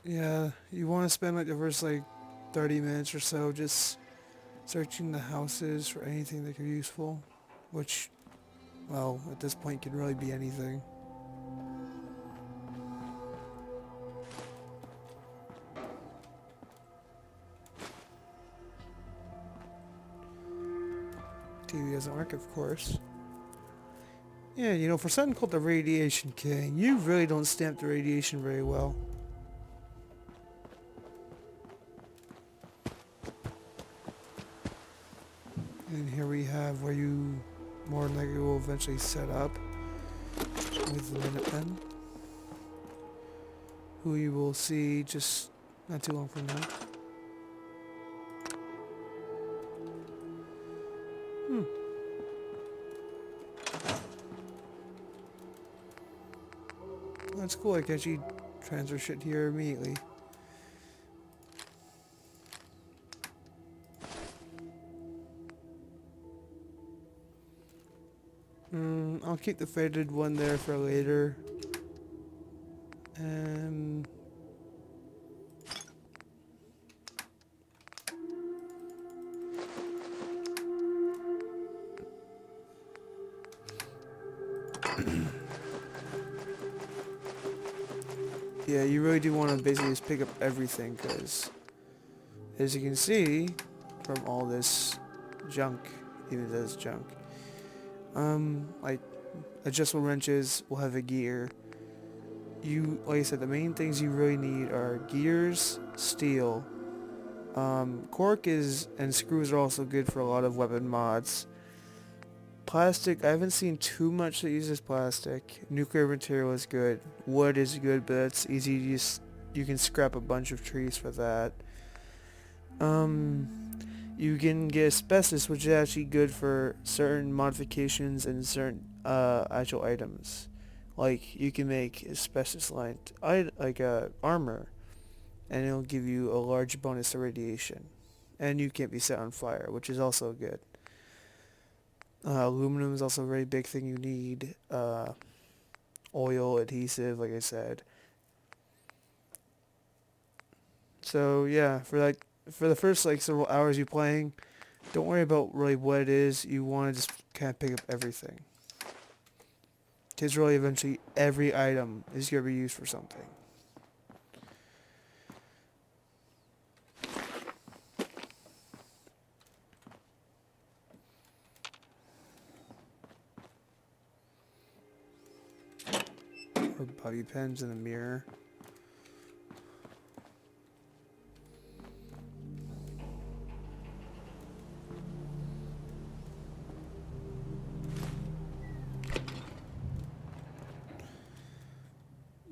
Yeah, you want to spend like the first like 30 minutes or so just searching the houses for anything that could be useful, which, well, at this point could really be anything. TV doesn't work, of course. Yeah, for something called the Radiation King, you really don't stamp the radiation very well. And here we have where you more than likely will eventually set up with the Minutemen, who you will see just not too long from now. Hmm, that's cool. I can actually transfer shit here immediately. I'll keep the faded one there for later. And yeah, you really do want to basically just pick up everything because, as you can see from all this junk, even though it's junk, like adjustable wrenches will have a gear. Like I said, the main things you really need are gears, steel. Cork and screws are also good for a lot of weapon mods. Plastic, I haven't seen too much that uses plastic. Nuclear material is good. Wood is good, but it's easy. You can scrap a bunch of trees for that. Um, you can get asbestos, which is actually good for certain modifications and certain actual items. Like you can make asbestos lined armor, and it'll give you a large bonus to radiation, and you can't be set on fire, which is also good. Aluminum is also a very big thing you need. Oil, adhesive, like I said. So yeah, for the first like several hours you playing, don't worry about really what it is. You want to just kind of pick up everything. Because really, eventually, every item is going to be used for something. Or bobby pins in a mirror.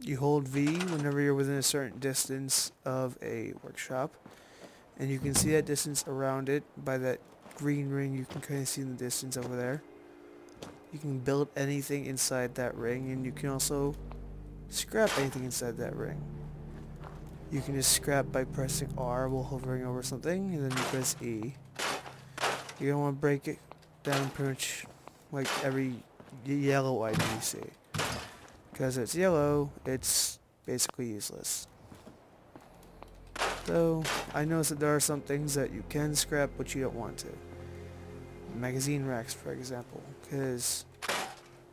You hold V whenever you're within a certain distance of a workshop. And you can see that distance around it by that green ring you can kind of see in the distance over there. You can build anything inside that ring, and you can also scrap anything inside that ring. You can just scrap by pressing R while hovering over something, and then you press E. You're gonna want to break it down pretty much like every yellow item you see. Because it's yellow, it's basically useless. Though, I noticed that there are some things that you can scrap but you don't want to. Magazine racks, for example. Because,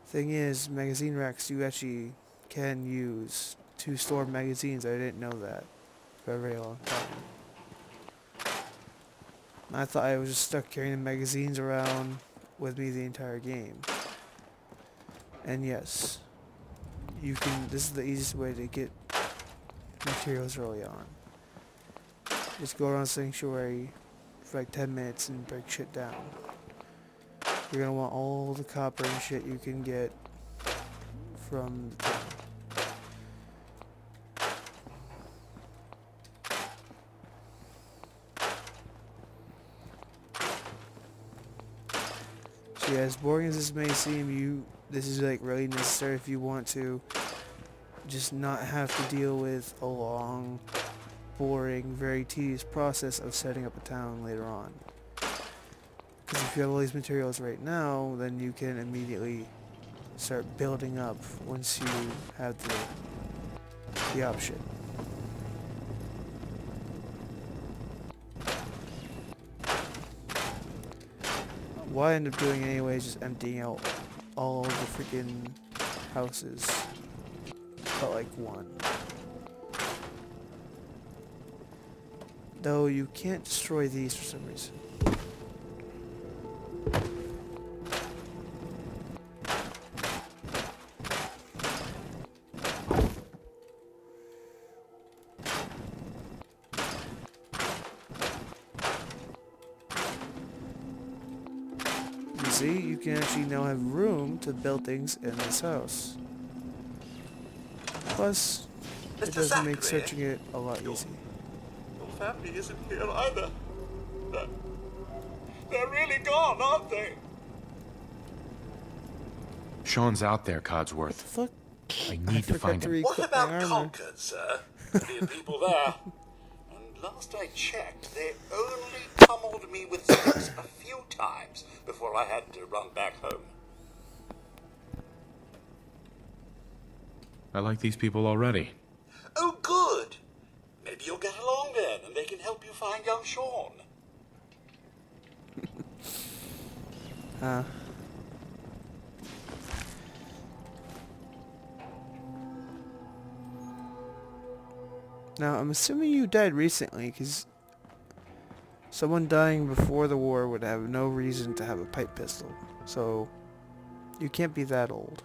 thing is, magazine racks you actually can use to store magazines. I didn't know that for a very long time. I thought I was just stuck carrying the magazines around with me the entire game. And yes, this is the easiest way to get materials early on. Just go around Sanctuary for like 10 minutes and break shit down. You're gonna want all the copper and shit you can get from the town. So yeah, as boring as this may seem, this is like really necessary if you want to just not have to deal with a long, boring, very tedious process of setting up a town later on. Because if you have all these materials right now, then you can immediately start building up once you have the option. what I end up doing anyway is just emptying out all the freaking houses. But like one. Though you can't destroy these for some reason. You see, you can actually now have room to build things in this house. Plus, it does make searching it a lot easy. Your family isn't here either. They're really gone, aren't they? Sean's out there, What the Codsworth. fuck? I need to find him. What about Concord, sir? Plenty of people there. And last I checked, they only pummeled me with sticks a few times before I had to run back home. I like these people already. Oh, good. Maybe you'll get along then, and they can help you find young Sean. Now, I'm assuming you died recently, because someone dying before the war would have no reason to have a pipe pistol. So, you can't be that old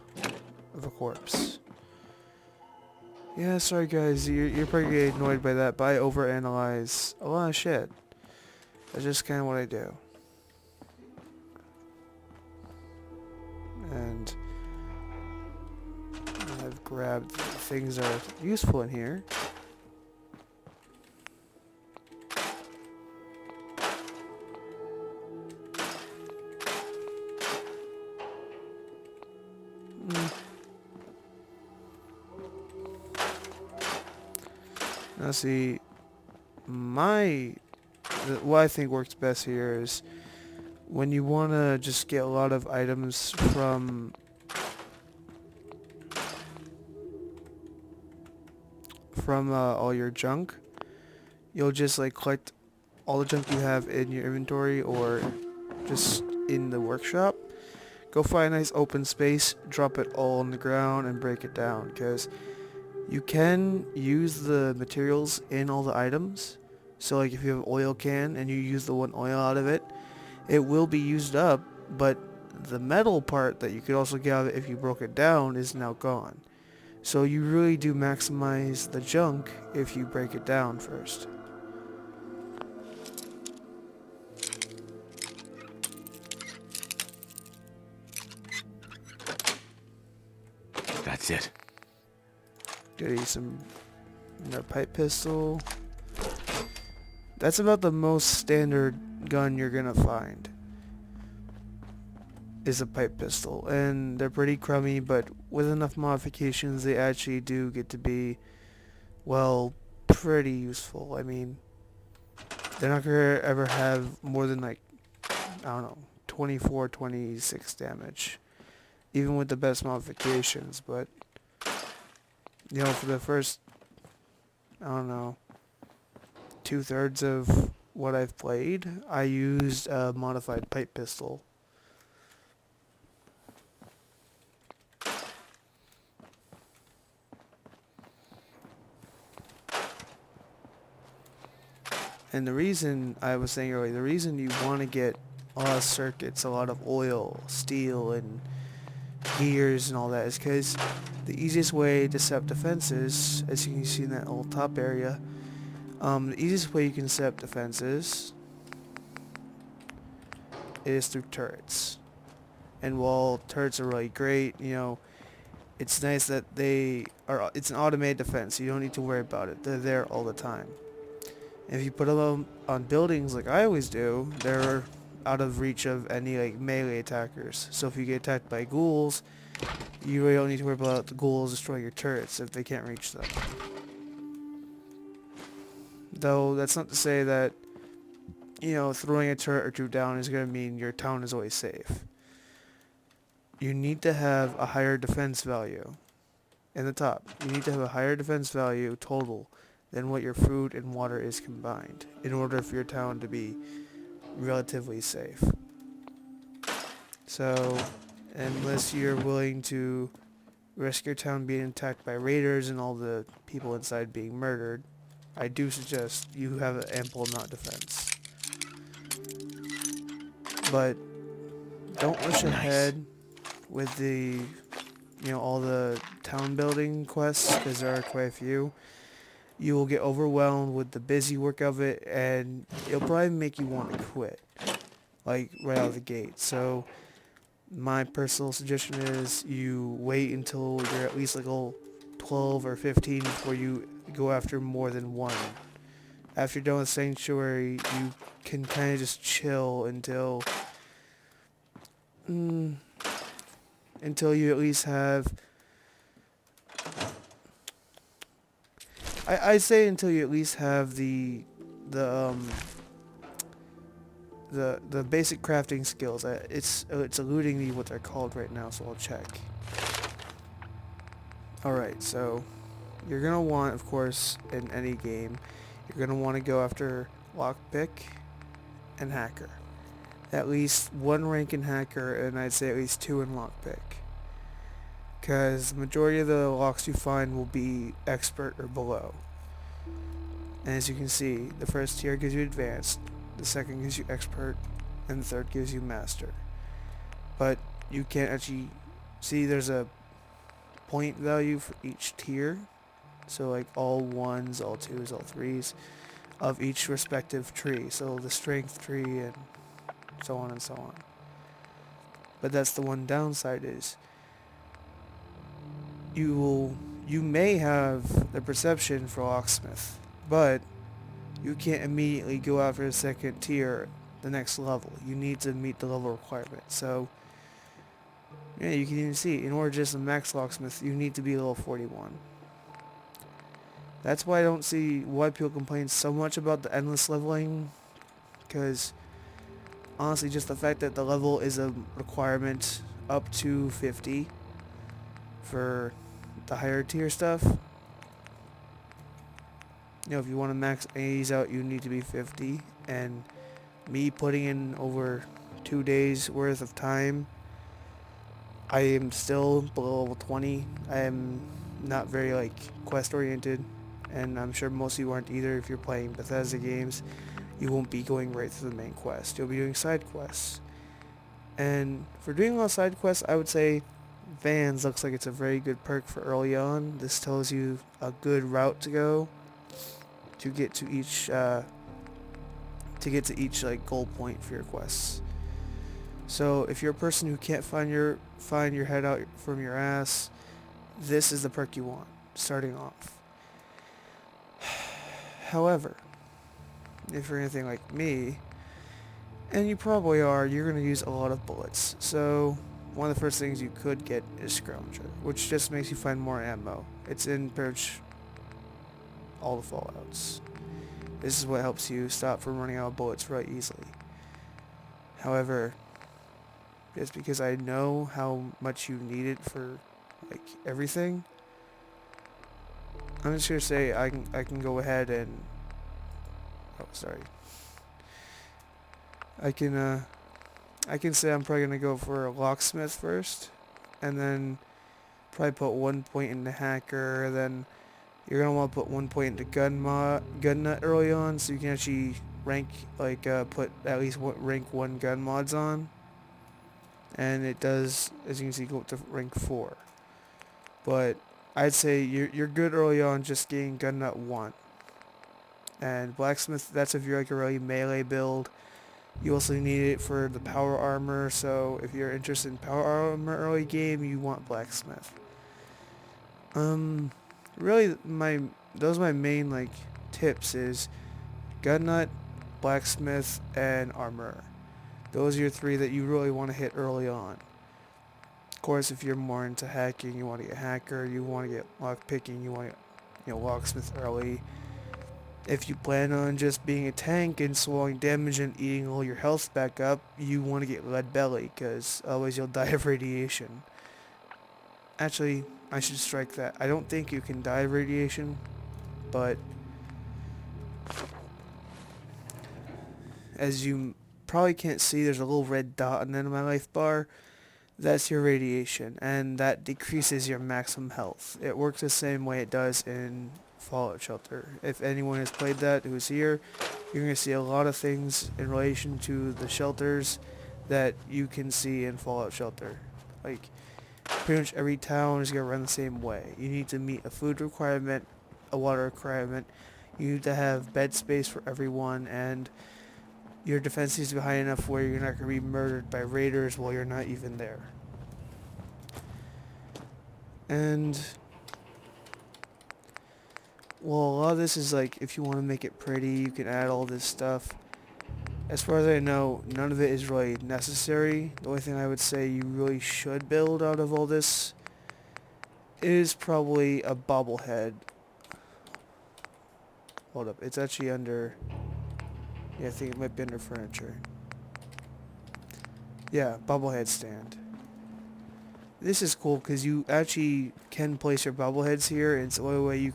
of a corpse. Yeah, sorry guys, you're probably getting annoyed by that, but I overanalyze a lot of shit. That's just kind of what I do. And I've grabbed things that are useful in here. Now see, what I think works best here is when you want to just get a lot of items from all your junk, you'll just like collect all the junk you have in your inventory or just in the workshop. Go find a nice open space, drop it all on the ground and break it down, because you can use the materials in all the items. So like if you have an oil can and you use the one oil out of it, it will be used up, but the metal part that you could also get out of it if you broke it down is now gone. So you really do maximize the junk if you break it down first. That's it. Get some pipe pistol. That's about the most standard gun you're gonna find, is a pipe pistol, and they're pretty crummy, but with enough modifications they actually do get to be, well, pretty useful. I mean, they're not gonna ever have more than like, I don't know, 24, 26 damage, even with the best modifications. But you know, for the first, I don't know, 2/3 of what I've played, I used a modified pipe pistol. And the reason, I was saying earlier, the reason you want to get a lot of circuits, a lot of oil, steel, and gears and all that is because the easiest way to set up defenses, as you can see in that little top area, the easiest way you can set up defenses is through turrets. And while turrets are really great, you know, it's nice that it's an automated defense. You don't need to worry about it. They're there all the time. If you put them on buildings like I always do, they're out of reach of any like melee attackers. So if you get attacked by ghouls, you really don't need to worry about the ghouls destroying your turrets if they can't reach them. Though that's not to say that, you know, throwing a turret or two down is going to mean your town is always safe. You need to have a higher defense value in the top. You need to have a higher defense value total than what your food and water is combined in order for your town to be relatively safe. So, unless you're willing to risk your town being attacked by raiders and all the people inside being murdered, I do suggest you have an ample amount of defense. But don't rush ahead with the, all the town building quests, because there are quite a few. You will get overwhelmed with the busy work of it, and it'll probably make you want to quit, like right out of the gate. So my personal suggestion is you wait until you're at least like level 12 or 15 before you go after more than one. After you're done with Sanctuary, you can kind of just chill until you at least have... I say until you at least have the basic crafting skills. It's eluding me what they're called right now, so I'll check. Alright, so you're gonna want, of course, in any game, you're gonna want to go after lockpick and hacker. At least one rank in hacker, and I'd say at least 2 in lockpick. Because the majority of the locks you find will be expert or below. And as you can see, the first tier gives you advanced, the second gives you expert, and the third gives you master. But you can't actually see there's a point value for each tier. So like all 1s, all 2s, all 3s of each respective tree. So the strength tree and so on and so on. But that's the one downside is you may have the perception for locksmith, but you can't immediately go after the second tier, the next level. You need to meet the level requirement. So yeah, you can even see in order to just a max locksmith, you need to be level 41. That's why I don't see why people complain so much about the endless leveling, because honestly, just the fact that the level is a requirement up to 50 for the higher tier stuff. If you want to max A's out, you need to be 50. And me putting in over 2 days worth of time, I am still below level 20. I am not very quest oriented, and I'm sure most of you aren't either. If you're playing Bethesda games, you won't be going right through the main quest. You'll be doing side quests. And for doing all side quests, I would say Vans looks like it's a very good perk for early on. This tells you a good route to go to get to each goal point for your quests. So if you're a person who can't find your head out from your ass, this is the perk you want starting off. However, if you're anything like me, and you probably are, you're going to use a lot of bullets. So one of the first things you could get is Scrounger, which just makes you find more ammo. It's in pretty much all the Fallouts. This is what helps you stop from running out of bullets really easily. However, just because I know how much you need it for everything, I'm just gonna say I can go ahead and I can say I'm probably gonna go for a locksmith first, and then probably put 1 point into hacker. Then you're gonna want to put 1 point into gun nut early on, so you can actually rank put at least rank 1 gun mods on. And it does, as you can see, go up to rank 4. But I'd say you're good early on just getting gun nut 1. And blacksmith, that's if you're a really melee build. You also need it for the power armor, so if you're interested in power armor early game, you want blacksmith. Really those are my main tips is gun nut, blacksmith, and armor. Those are your 3 that you really want to hit early on. Of course, if you're more into hacking, you want to get hacker, you want to get lockpicking, you want to get locksmith early. If you plan on just being a tank and swallowing damage and eating all your health back up, you want to get lead belly, because otherwise you'll die of radiation. Actually, I should strike that. I don't think you can die of radiation, but as you probably can't see, there's a little red dot on the end of my life bar. That's your radiation, and that decreases your maximum health. It works the same way it does in Fallout Shelter. If anyone has played that who's here, you're going to see a lot of things in relation to the shelters that you can see in Fallout Shelter. Like, pretty much every town is going to run the same way. You need to meet a food requirement, a water requirement, you need to have bed space for everyone, and your defense needs to be high enough where you're not going to be murdered by raiders while you're not even there. And, well, a lot of this is like, if you want to make it pretty, you can add all this stuff. As far as I know, none of it is really necessary. The only thing I would say you really should build out of all this is probably a bobblehead. Hold up, it's actually under... Yeah, I think it might be under furniture. Yeah, bobblehead stand. This is cool because you actually can place your bobbleheads here, and it's the only way you